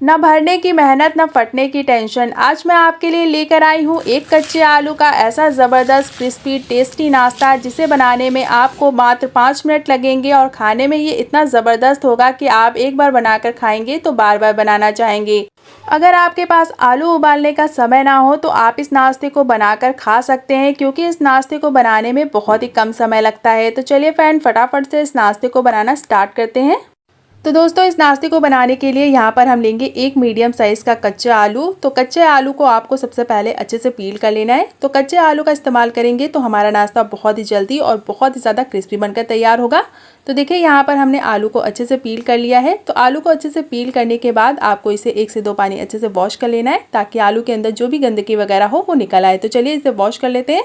ना भरने की मेहनत ना फटने की टेंशन। आज मैं आपके लिए लेकर आई हूँ एक कच्चे आलू का ऐसा ज़बरदस्त क्रिस्पी टेस्टी नाश्ता जिसे बनाने में आपको मात्र 5 मिनट लगेंगे और खाने में ये इतना ज़बरदस्त होगा कि आप एक बार बनाकर खाएंगे तो बार बार बनाना चाहेंगे। अगर आपके पास आलू उबालने का समय ना हो तो आप इस नाश्ते को बनाकर खा सकते हैं, क्योंकि इस नाश्ते को बनाने में बहुत ही कम समय लगता है। तो चलिए फ्रेंड, फटाफट से इस नाश्ते को बनाना स्टार्ट करते हैं। तो दोस्तों, इस नाश्ते को बनाने के लिए यहाँ पर हम लेंगे एक मीडियम साइज़ का कच्चा आलू। तो कच्चे आलू को आपको सबसे पहले अच्छे से पील कर लेना है। तो कच्चे आलू का इस्तेमाल करेंगे तो हमारा नाश्ता बहुत ही जल्दी और बहुत ही ज़्यादा क्रिस्पी बनकर तैयार होगा। तो देखिए, यहाँ पर हमने आलू को अच्छे से पील कर लिया है। तो आलू को अच्छे से पील करने के बाद आपको इसे 1 से 2 पानी अच्छे से वॉश कर लेना है, ताकि आलू के अंदर जो भी गंदगी वगैरह हो वो निकल आए। तो चलिए इसे वॉश कर लेते हैं।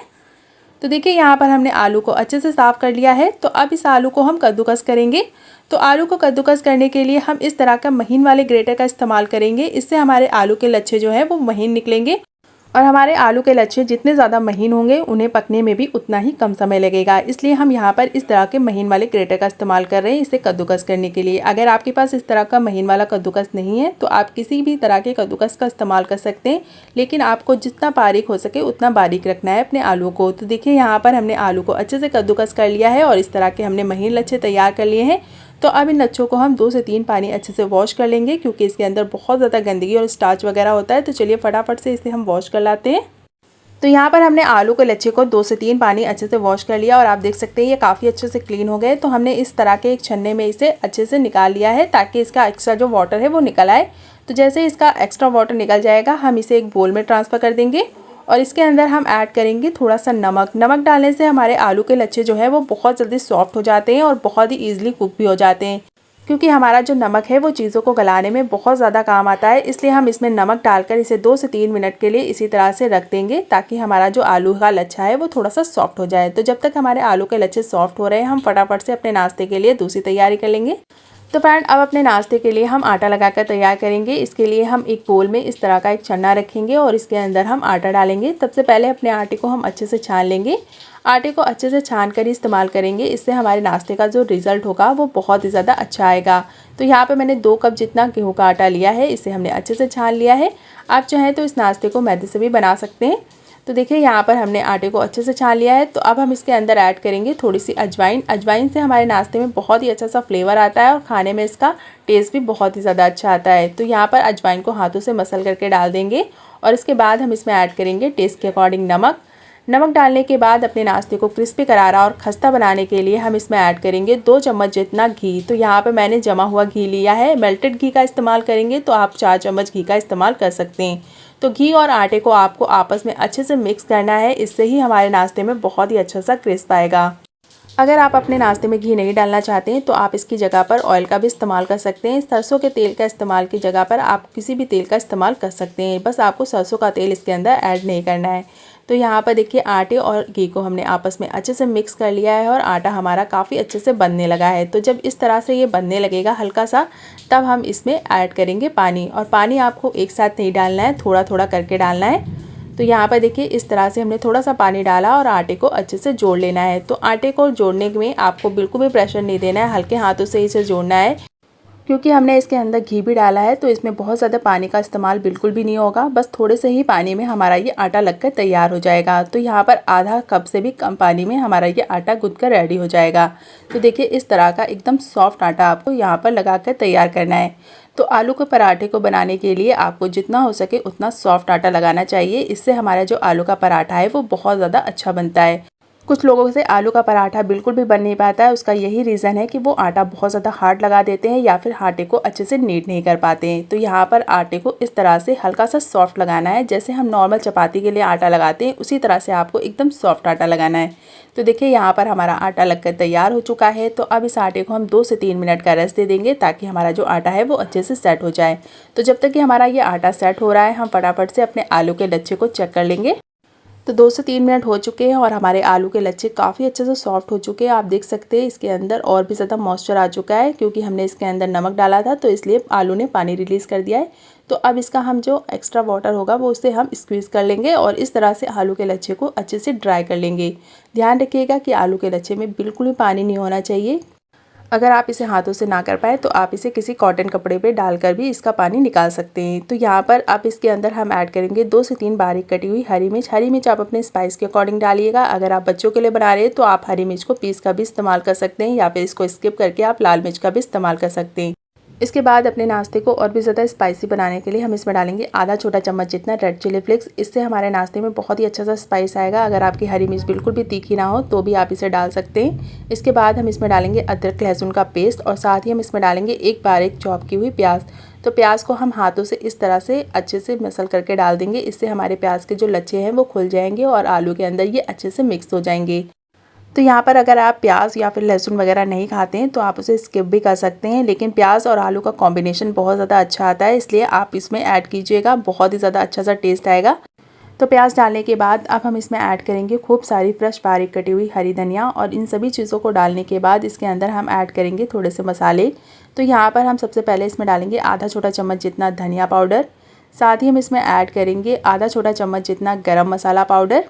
तो देखिए, यहाँ पर हमने आलू को अच्छे से साफ़ कर लिया है। तो अब इस आलू को हम कद्दूकस करेंगे। तो आलू को कद्दूकस करने के लिए हम इस तरह का महीन वाले ग्रेटर का इस्तेमाल करेंगे। इससे हमारे आलू के लच्छे जो है वो महीन निकलेंगे, और हमारे आलू के लच्छे जितने ज़्यादा महीन होंगे उन्हें पकने में भी उतना ही कम समय लगेगा। इसलिए हम यहाँ पर इस तरह के महीन वाले ग्रेटर का इस्तेमाल कर रहे हैं इसे कद्दूकस करने के लिए। अगर आपके पास इस तरह का महीन वाला कद्दूकस नहीं है तो आप किसी भी तरह के कद्दूकस का इस्तेमाल कर सकते हैं, लेकिन आपको जितना बारीक हो सके उतना बारीक रखना है अपने आलू को। तो देखिए, यहाँ पर हमने आलू को अच्छे से कद्दूकस कर लिया है और इस तरह के हमने महीन लच्छे तैयार कर लिए हैं। तो अब इन लच्छों को हम 2 से 3 पानी अच्छे से वॉश कर लेंगे, क्योंकि इसके अंदर बहुत ज़्यादा गंदगी और स्टार्च वगैरह होता है। तो चलिए फटाफट से इसे हम वॉश कर लाते हैं। तो यहाँ पर हमने आलू के लच्छे को 2 से 3 पानी अच्छे से वॉश कर लिया और आप देख सकते हैं ये काफ़ी अच्छे से क्लीन हो गए। तो हमने इस तरह के एक छन्ने में इसे अच्छे से निकाल लिया है, ताकि इसका एक्स्ट्रा जो वाटर है वो निकल आए। तो जैसे इसका एक्स्ट्रा वाटर निकल जाएगा हम इसे एक बोल में ट्रांसफ़र कर देंगे, और इसके अंदर हम ऐड करेंगे थोड़ा सा नमक। नमक डालने से हमारे आलू के लच्छे जो है वो बहुत जल्दी सॉफ्ट हो जाते हैं और बहुत ही ईजिली कुक भी हो जाते हैं, क्योंकि हमारा जो नमक है वो चीज़ों को गलाने में बहुत ज़्यादा काम आता है। इसलिए हम इसमें नमक डालकर इसे 2 से 3 मिनट के लिए इसी तरह से रख देंगे, ताकि हमारा जो आलू का लच्छा है वो थोड़ा सा सॉफ्ट हो जाए। तो जब तक हमारे आलू के लच्छे सॉफ्ट हो रहे हैं हम फटाफट से अपने नाश्ते के लिए दूसरी तैयारी कर लेंगे। तो फ्रेंड, अब अपने नाश्ते के लिए हम आटा लगाकर तैयार करेंगे। इसके लिए हम एक बोल में इस तरह का एक छन्ना रखेंगे और इसके अंदर हम आटा डालेंगे। सबसे पहले अपने आटे को हम अच्छे से छान लेंगे। आटे को अच्छे से छान कर ही इस्तेमाल करेंगे, इससे हमारे नाश्ते का जो रिज़ल्ट होगा वो बहुत ही ज़्यादा अच्छा आएगा। तो यहाँ पे मैंने 2 कप जितना गेहूँ का आटा लिया है, इसे हमने अच्छे से छान लिया है। आप चाहें तो इस नाश्ते को मैदे से भी बना सकते हैं। तो देखिए, यहाँ पर हमने आटे को अच्छे से छान लिया है। तो अब हम इसके अंदर ऐड करेंगे थोड़ी सी अजवाइन। अजवाइन से हमारे नाश्ते में बहुत ही अच्छा सा फ्लेवर आता है और खाने में इसका टेस्ट भी बहुत ही ज़्यादा अच्छा आता है। तो यहाँ पर अजवाइन को हाथों से मसल करके डाल देंगे, और इसके बाद हम इसमें ऐड करेंगे टेस्ट के अकॉर्डिंग नमक। नमक डालने के बाद अपने नाश्ते को क्रिस्पी करारा और खस्ता बनाने के लिए हम इसमें ऐड करेंगे 2 चम्मच जितना घी। तो यहाँ पे मैंने जमा हुआ घी लिया है। मेल्टेड घी का इस्तेमाल करेंगे तो आप 4 चम्मच घी का इस्तेमाल कर सकते हैं। तो घी और आटे को आपको आपस में अच्छे से मिक्स करना है, इससे ही हमारे नाश्ते में बहुत ही अच्छा सा क्रिस्प आएगा। अगर आप अपने नाश्ते में घी नहीं डालना चाहते हैं तो आप इसकी जगह पर ऑयल का भी इस्तेमाल कर सकते हैं। सरसों के तेल का इस्तेमाल की जगह पर आप किसी भी तेल का इस्तेमाल कर सकते हैं, बस आपको सरसों का तेल इसके अंदर ऐड नहीं करना है। तो यहाँ पर देखिए, आटे और घी को हमने आपस में अच्छे से मिक्स कर लिया है और आटा हमारा काफ़ी अच्छे से बनने लगा है। तो जब इस तरह से ये बनने लगेगा हल्का सा, तब हम इसमें ऐड करेंगे पानी। और पानी आपको एक साथ नहीं डालना है, थोड़ा थोड़ा करके डालना है। तो यहाँ पर देखिए, इस तरह से हमने थोड़ा सा पानी डाला और आटे को अच्छे से जोड़ लेना है। तो आटे को जोड़ने में आपको बिल्कुल भी प्रेशर नहीं देना है, हल्के हाथों से इसे जोड़ना है, क्योंकि हमने इसके अंदर घी भी डाला है। तो इसमें बहुत ज़्यादा पानी का इस्तेमाल बिल्कुल भी नहीं होगा, बस थोड़े से ही पानी में हमारा ये आटा लगकर तैयार हो जाएगा। तो यहाँ पर आधा कप से भी कम पानी में हमारा ये आटा गूँथ कर रेडी हो जाएगा। तो देखिए, इस तरह का एकदम सॉफ्ट आटा आपको यहाँ पर लगा कर तैयार करना है। तो आलू के पराठे को बनाने के लिए आपको जितना हो सके उतना सॉफ्ट आटा लगाना चाहिए, इससे हमारा जो आलू का पराठा है वो बहुत ज़्यादा अच्छा बनता है। कुछ लोगों से आलू का पराठा बिल्कुल भी बन नहीं पाता है, उसका यही रीज़न है कि वो आटा बहुत ज़्यादा हार्ड लगा देते हैं या फिर आटे को अच्छे से नीट नहीं कर पाते हैं। तो यहाँ पर आटे को इस तरह से हल्का सा सॉफ्ट लगाना है, जैसे हम नॉर्मल चपाती के लिए आटा लगाते हैं उसी तरह से आपको एकदम सॉफ्ट आटा लगाना है। तो देखिए, यहाँ पर हमारा आटा लगकर तैयार हो चुका है। तो अब इस आटे को हम 2 से 3 मिनट का रेस्ट दे देंगे, ताकि हमारा जो आटा है वो अच्छे से सेट हो जाए। तो जब तक कि हमारा ये आटा सेट हो रहा है हम फटाफट से अपने आलू के लच्छे को चेक कर लेंगे। तो 2 से 3 मिनट हो चुके हैं और हमारे आलू के लच्छे काफ़ी अच्छे से सॉफ्ट हो चुके हैं। आप देख सकते हैं इसके अंदर और भी ज़्यादा मॉइस्चर आ चुका है, क्योंकि हमने इसके अंदर नमक डाला था तो इसलिए आलू ने पानी रिलीज़ कर दिया है। तो अब इसका हम जो एक्स्ट्रा वाटर होगा वो उससे हम स्क्वीज़ कर लेंगे और इस तरह से आलू के लच्छे को अच्छे से ड्राई कर लेंगे। ध्यान रखिएगा कि आलू के लच्छे में बिल्कुल भी पानी नहीं होना चाहिए। अगर आप इसे हाथों से ना कर पाए तो आप इसे किसी कॉटन कपड़े पे डालकर भी इसका पानी निकाल सकते हैं। तो यहाँ पर आप इसके अंदर हम ऐड करेंगे 2 से 3 बारीक कटी हुई हरी मिर्च। हरी मिर्च आप अपने स्पाइस के अकॉर्डिंग डालिएगा। अगर आप बच्चों के लिए बना रहे हैं तो आप हरी मिर्च को पीस का भी इस्तेमाल कर सकते हैं या फिर इसको स्किप करके आप लाल मिर्च का भी इस्तेमाल कर सकते हैं। इसके बाद अपने नाश्ते को और भी ज़्यादा स्पाइसी बनाने के लिए हम इसमें डालेंगे आधा छोटा चम्मच जितना रेड चिली फ्लेक्स। इससे हमारे नाश्ते में बहुत ही अच्छा सा स्पाइस आएगा। अगर आपकी हरी मिर्च बिल्कुल भी तीखी ना हो तो भी आप इसे डाल सकते हैं। इसके बाद हम इसमें डालेंगे अदरक लहसुन का पेस्ट और साथ ही हम इसमें डालेंगे एक बारीक चॉप की हुई प्याज। तो प्याज को हम हाथों से इस तरह से अच्छे से मसल करके डाल देंगे। इससे हमारे प्याज के जो लच्छे हैं वो खुल जाएंगे और आलू के अंदर ये अच्छे से मिक्स हो जाएंगे। तो यहाँ पर अगर आप प्याज या फिर लहसुन वगैरह नहीं खाते हैं तो आप उसे स्किप भी कर सकते हैं, लेकिन प्याज और आलू का कॉम्बिनेशन बहुत ज़्यादा अच्छा आता है, इसलिए आप इसमें ऐड कीजिएगा, बहुत ही ज़्यादा अच्छा सा टेस्ट आएगा। तो प्याज डालने के बाद अब हम इसमें ऐड करेंगे खूब सारी फ्रेश बारीक कटी हुई हरी धनिया और इन सभी चीज़ों को डालने के बाद इसके अंदर हम ऐड करेंगे थोड़े से मसाले। तो यहाँ पर हम सबसे पहले इसमें डालेंगे आधा छोटा चम्मच जितना धनिया पाउडर। साथ ही हम इसमें ऐड करेंगे आधा छोटा चम्मच जितना गरम मसाला पाउडर।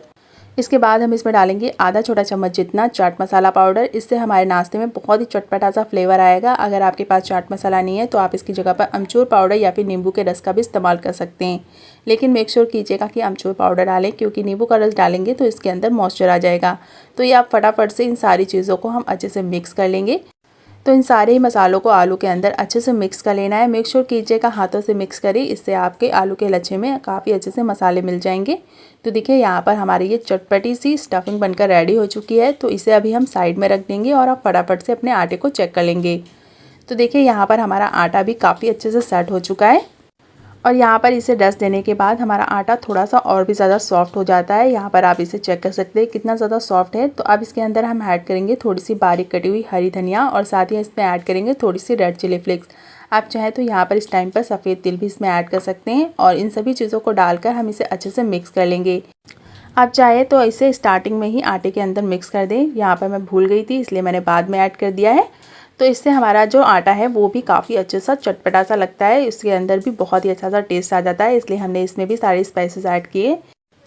इसके बाद हम इसमें डालेंगे आधा छोटा चम्मच जितना चाट मसाला पाउडर। इससे हमारे नाश्ते में बहुत ही चटपटा सा फ्लेवर आएगा। अगर आपके पास चाट मसाला नहीं है तो आप इसकी जगह पर अमचूर पाउडर या फिर नींबू के रस का भी इस्तेमाल कर सकते हैं, लेकिन मेक श्योर कीजिएगा कि अमचूर पाउडर डालें, क्योंकि नींबू का रस डालेंगे तो इसके अंदर मॉइस्चर आ जाएगा। तो ये आप फटाफट से इन सारी चीज़ों को हम अच्छे से मिक्स कर लेंगे। तो इन सारे ही मसालों को आलू के अंदर अच्छे से मिक्स कर लेना है। मेक श्योर कीजिएगा हाथों से मिक्स करें, इससे आपके आलू के लच्छे में काफ़ी अच्छे से मसाले मिल जाएंगे। तो देखिए यहाँ पर हमारी ये चटपटी सी स्टफिंग बनकर रेडी हो चुकी है। तो इसे अभी हम साइड में रख देंगे और आप फटाफट से अपने आटे को चेक कर लेंगे। तो देखिए यहाँ पर हमारा आटा भी काफ़ी अच्छे से सेट हो चुका है और यहाँ पर इसे रेस्ट देने के बाद हमारा आटा थोड़ा सा और भी ज़्यादा सॉफ्ट हो जाता है। यहाँ पर आप इसे चेक कर सकते हैं कितना ज़्यादा सॉफ्ट है। तो अब इसके अंदर हम ऐड करेंगे थोड़ी सी बारीक कटी हुई हरी धनिया और साथ ही इसमें ऐड करेंगे थोड़ी सी रेड चिली फ्लेक्स। आप चाहें तो यहाँ पर इस टाइम पर सफ़ेद तिल भी इसमें ऐड कर सकते हैं और इन सभी चीज़ों को डालकर हम इसे अच्छे से मिक्स कर लेंगे। आप चाहे तो इसे स्टार्टिंग में ही आटे के अंदर मिक्स कर दें। यहाँ पर मैं भूल गई थी इसलिए मैंने बाद में ऐड कर दिया है। तो इससे हमारा जो आटा है वो भी काफ़ी अच्छे सा चटपटा सा लगता है, इसके अंदर भी बहुत ही अच्छा सा टेस्ट आ जाता है, इसलिए हमने इसमें भी सारे स्पाइसेस ऐड किए।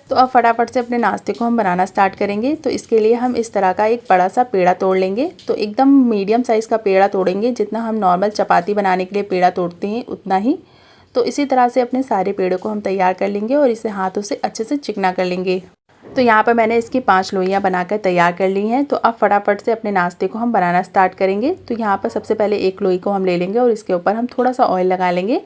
तो अब फटाफट से अपने नाश्ते को हम बनाना स्टार्ट करेंगे। तो इसके लिए हम इस तरह का एक बड़ा सा पेड़ा तोड़ लेंगे। तो एकदम मीडियम साइज़ का पेड़ा तोड़ेंगे, जितना हम नॉर्मल चपाती बनाने के लिए पेड़ा तोड़ते हैं उतना ही। तो इसी तरह से अपने सारे पेड़ों को हम तैयार कर लेंगे और इसे हाथों से अच्छे से चिकना कर लेंगे। तो यहाँ पर मैंने इसकी 5 लोइयाँ बनाकर तैयार कर ली हैं। तो अब फटाफट से अपने नाश्ते को हम बनाना स्टार्ट करेंगे। तो यहाँ पर सबसे पहले एक लोई को हम ले लेंगे और इसके ऊपर हम थोड़ा सा ऑयल लगा लेंगे।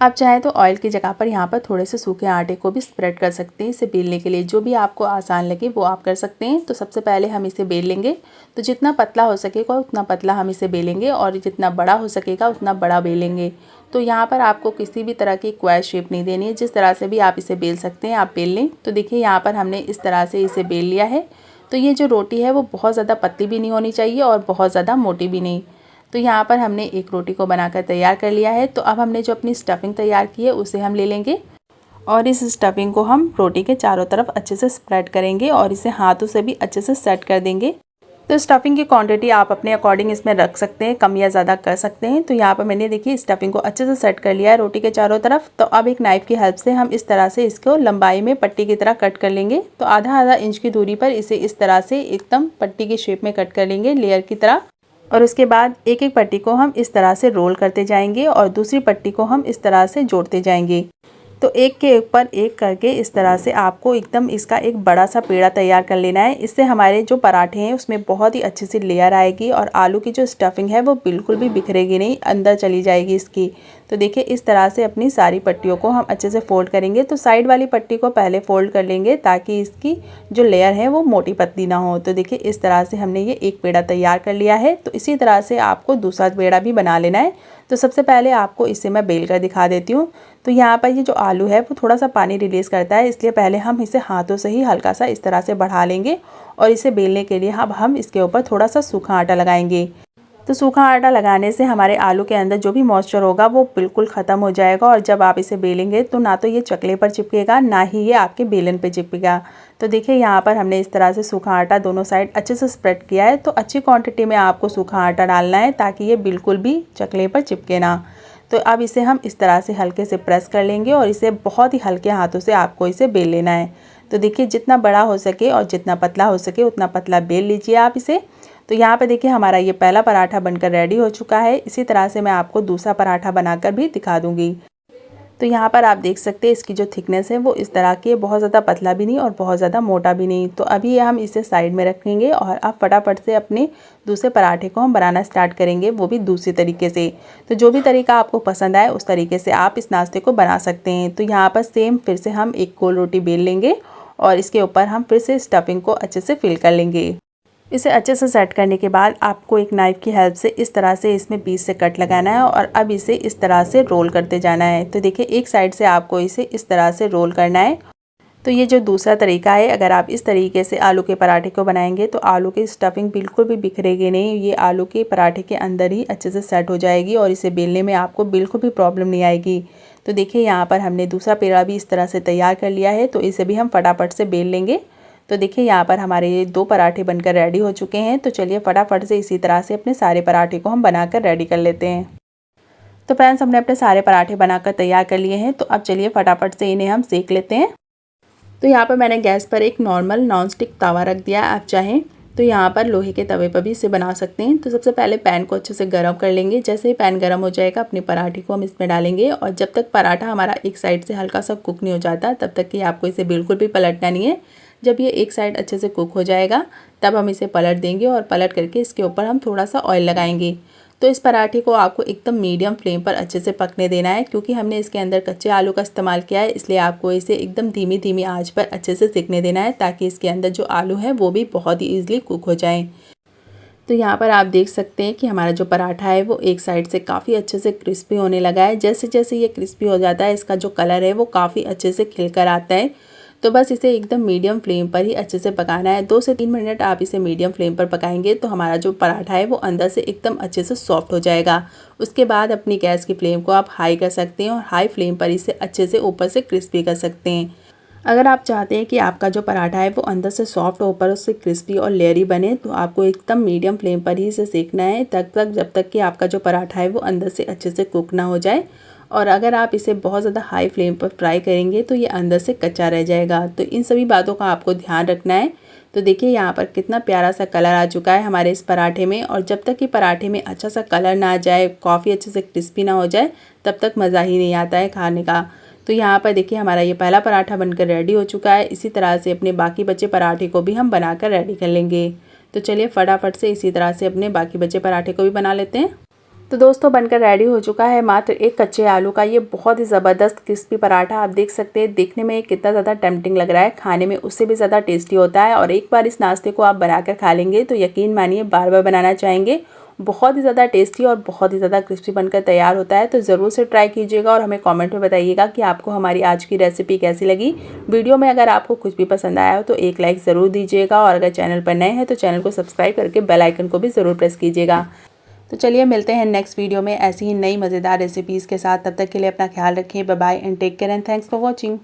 आप चाहें तो ऑयल की जगह पर यहाँ पर थोड़े से सूखे आटे को भी स्प्रेड कर सकते हैं। इसे बेलने के लिए जो भी आपको आसान लगे वो आप कर सकते हैं। तो सबसे पहले हम इसे बेल लेंगे। तो जितना पतला हो सकेगा उतना पतला हम इसे बेलेंगे और जितना बड़ा हो सकेगा उतना बड़ा बेलेंगे। तो यहाँ पर आपको किसी भी तरह की क्वायर शेप नहीं देनी है, जिस तरह से भी आप इसे बेल सकते हैं आप बेल लें। तो देखिए यहाँ पर हमने इस तरह से इसे बेल लिया है। तो ये जो रोटी है वो बहुत ज़्यादा पतली भी नहीं होनी चाहिए और बहुत ज़्यादा मोटी भी नहीं। तो यहाँ पर हमने एक रोटी को बनाकर तैयार कर लिया है। तो अब हमने जो अपनी स्टफिंग तैयार की है उसे हम ले लेंगे और इस स्टफिंग को हम रोटी के चारों तरफ अच्छे से स्प्रेड करेंगे और इसे हाथों से भी अच्छे से सेट कर देंगे। तो स्टफिंग की क्वांटिटी आप अपने अकॉर्डिंग इसमें रख सकते हैं, कम या ज़्यादा कर सकते हैं। तो यहाँ पर मैंने देखिए स्टफिंग को अच्छे से सेट कर लिया है रोटी के चारों तरफ। तो अब एक नाइफ़ की हेल्प से हम इस तरह से इसको लंबाई में पट्टी की तरह कट कर लेंगे। तो आधा इंच की दूरी पर इसे इस तरह से एकदम पट्टी की शेप में कट कर लेंगे लेयर की तरह। और उसके बाद एक एक पट्टी को हम इस तरह से रोल करते जाएंगे और दूसरी पट्टी को हम इस तरह से जोड़ते जाएंगे। तो एक के ऊपर एक करके इस तरह से आपको एकदम इसका एक बड़ा सा पेड़ा तैयार कर लेना है। इससे हमारे जो पराठे हैं उसमें बहुत ही अच्छी सी लेयर आएगी और आलू की जो स्टफिंग है वो बिल्कुल भी बिखरेगी नहीं, अंदर चली जाएगी इसकी। तो देखिए इस तरह से अपनी सारी पट्टियों को हम अच्छे से फोल्ड करेंगे। तो साइड वाली पट्टी को पहले फोल्ड कर लेंगे ताकि इसकी जो लेयर है वो मोटी पतली ना हो। तो देखिए इस तरह से हमने ये एक पेड़ा तैयार कर लिया है। तो इसी तरह से आपको दूसरा पेड़ा भी बना लेना है। तो सबसे पहले आपको इसे मैं बेल कर दिखा देती हूँ। तो यहाँ पर ये जो आलू है वो थोड़ा सा पानी रिलीज़ करता है, इसलिए पहले हम इसे हाथों से ही हल्का सा इस तरह से बढ़ा लेंगे और इसे बेलने के लिए अब हम इसके ऊपर थोड़ा सा सूखा आटा लगाएंगे। तो सूखा आटा लगाने से हमारे आलू के अंदर जो भी मॉइस्चर होगा वो बिल्कुल ख़त्म हो जाएगा और जब आप इसे बेलेंगे तो ना तो ये चकले पर चिपकेगा ना ही ये आपके बेलन पे चिपकेगा। तो देखिए यहाँ पर हमने इस तरह से सूखा आटा दोनों साइड अच्छे से स्प्रेड किया है। तो अच्छी क्वांटिटी में आपको सूखा आटा डालना है ताकि ये बिल्कुल भी चकले पर चिपके ना। तो अब इसे हम इस तरह से हल्के से प्रेस कर लेंगे और इसे बहुत ही हल्के हाथों से आपको इसे बेल लेना है। तो देखिए जितना बड़ा हो सके और जितना पतला हो सके उतना पतला बेल लीजिए आप इसे। तो यहाँ पे देखिए हमारा ये पहला पराठा बनकर रेडी हो चुका है। इसी तरह से मैं आपको दूसरा पराठा बनाकर भी दिखा दूँगी। तो यहाँ पर आप देख सकते हैं इसकी जो थिकनेस है वो इस तरह की है, बहुत ज़्यादा पतला भी नहीं और बहुत ज़्यादा मोटा भी नहीं। तो अभी हम इसे साइड में रखेंगे और अब फटाफट से अपने दूसरे पराठे को हम बनाना स्टार्ट करेंगे, वो भी दूसरी तरीके से। तो जो भी तरीका आपको पसंद आए उस तरीके से आप इस नाश्ते को बना सकते हैं। तो यहाँ पर सेम फिर से हम एक गोल रोटी बेल लेंगे और इसके ऊपर हम फिर से स्टफिंग को अच्छे से फिल कर लेंगे। इसे अच्छे से सेट करने के बाद आपको एक नाइफ़ की हेल्प से इस तरह से इसमें बीच से कट लगाना है और अब इसे इस तरह से रोल करते जाना है। तो देखिए एक साइड से आपको इसे इस तरह से रोल करना है। तो ये जो दूसरा तरीका है, अगर आप इस तरीके से आलू के पराठे को बनाएंगे तो आलू की स्टफिंग बिल्कुल भी बिखरेगी नहीं, ये आलू के पराठे के अंदर ही अच्छे से सेट हो जाएगी और इसे बेलने में आपको बिल्कुल भी प्रॉब्लम नहीं आएगी। तो देखिए यहाँ पर हमने दूसरा पेड़ा भी इस तरह से तैयार कर लिया है, तो इसे भी हम फटाफट से बेल लेंगे। तो देखिए यहाँ पर हमारे ये 2 पराठे बनकर रेडी हो चुके हैं। तो चलिए फटाफट से इसी तरह से अपने सारे पराठे को हम बनाकर रेडी कर लेते हैं। तो फ्रेंड्स हमने अपने सारे पराठे बनाकर तैयार कर लिए हैं। तो अब चलिए फटाफट से इन्हें हम सेक लेते हैं। तो यहाँ पर मैंने गैस पर एक नॉर्मल नॉन स्टिक तवा रख दिया है। आप चाहें तो यहाँ पर लोहे के तवे पर भी इसे बना सकते हैं। तो सबसे पहले पैन को अच्छे से गर्म कर लेंगे। जैसे ही पैन गर्म हो जाएगा अपने पराठे को हम इसमें डालेंगे और जब तक पराठा हमारा एक साइड से हल्का सा कुक नहीं हो जाता तब तक कि आपको इसे बिल्कुल भी पलटना नहीं है। जब ये एक साइड अच्छे से कुक हो जाएगा तब हम इसे पलट देंगे और पलट करके इसके ऊपर हम थोड़ा सा ऑयल लगाएंगे। तो इस पराठे को आपको एकदम मीडियम फ्लेम पर अच्छे से पकने देना है, क्योंकि हमने इसके अंदर कच्चे आलू का इस्तेमाल किया है, इसलिए आपको इसे एकदम धीमी धीमी आंच पर अच्छे से सेकने देना है ताकि इसके अंदर जो आलू है वो भी बहुत ही ईजिली कुक हो जाए। तो यहाँ पर आप देख सकते हैं कि हमारा जो पराठा है वो एक साइड से काफ़ी अच्छे से क्रिस्पी होने लगा है। जैसे जैसे ये क्रिस्पी हो जाता है इसका जो कलर है वो काफ़ी अच्छे से खिल कर आता है। तो बस इसे एकदम मीडियम फ्लेम पर ही अच्छे से पकाना है। 2 से 3 मिनट आप इसे मीडियम फ्लेम पर पकाएंगे तो हमारा जो पराठा है वो अंदर से एकदम अच्छे से सॉफ्ट हो जाएगा। उसके बाद अपनी गैस की फ्लेम को आप हाई कर सकते हैं और हाई फ्लेम पर इसे अच्छे से ऊपर से क्रिस्पी कर सकते हैं। अगर आप चाहते हैं कि आपका जो पराठा है वो अंदर से सॉफ्ट ऊपर उससे क्रिस्पी और लेयरी बने तो आपको एकदम मीडियम फ्लेम पर ही इसे सेकना है जब तक कि आपका जो पराठा है वो अंदर से अच्छे से कुक ना हो जाए। और अगर आप इसे बहुत ज़्यादा हाई फ्लेम पर फ्राई करेंगे तो ये अंदर से कच्चा रह जाएगा। तो इन सभी बातों का आपको ध्यान रखना है। तो देखिए यहाँ पर कितना प्यारा सा कलर आ चुका है हमारे इस पराठे में, और जब तक कि पराठे में अच्छा सा कलर ना आ जाए, कॉफ़ी अच्छे से क्रिस्पी ना हो जाए, तब तक मज़ा ही नहीं आता है खाने का। तो यहाँ पर देखिए हमारा ये पहला पराठा बनकर रेडी हो चुका है। इसी तरह से अपने बाकी बचे पराठे को भी हम बनाकर रेडी कर लेंगे। तो चलिए फटाफट से इसी तरह से अपने बाकी बचे पराठे को भी बना लेते हैं। तो दोस्तों बनकर रेडी हो चुका है मात्र एक कच्चे आलू का ये बहुत ही ज़बरदस्त क्रिस्पी पराठा। आप देख सकते हैं देखने में कितना ज़्यादा टेम्पटिंग लग रहा है, खाने में उससे भी ज़्यादा टेस्टी होता है। और एक बार इस नाश्ते को आप बनाकर खा लेंगे तो यकीन मानिए बार बार बनाना चाहेंगे। बहुत ही ज़्यादा टेस्टी और बहुत ही ज़्यादा क्रिस्पी बनकर तैयार होता है। तो ज़रूर से ट्राई कीजिएगा और हमें कमेंट में बताइएगा कि आपको हमारी आज की रेसिपी कैसी लगी। वीडियो में अगर आपको कुछ भी पसंद आया हो तो एक लाइक ज़रूर दीजिएगा और अगर चैनल पर नए हैं तो चैनल को सब्सक्राइब करके बेल आइकन को भी ज़रूर प्रेस कीजिएगा। तो चलिए मिलते हैं नेक्स्ट वीडियो में ऐसी ही नई मज़ेदार रेसिपीज़ के साथ। तब तक के लिए अपना ख्याल रखें। Bye bye and take care and thanks for watching.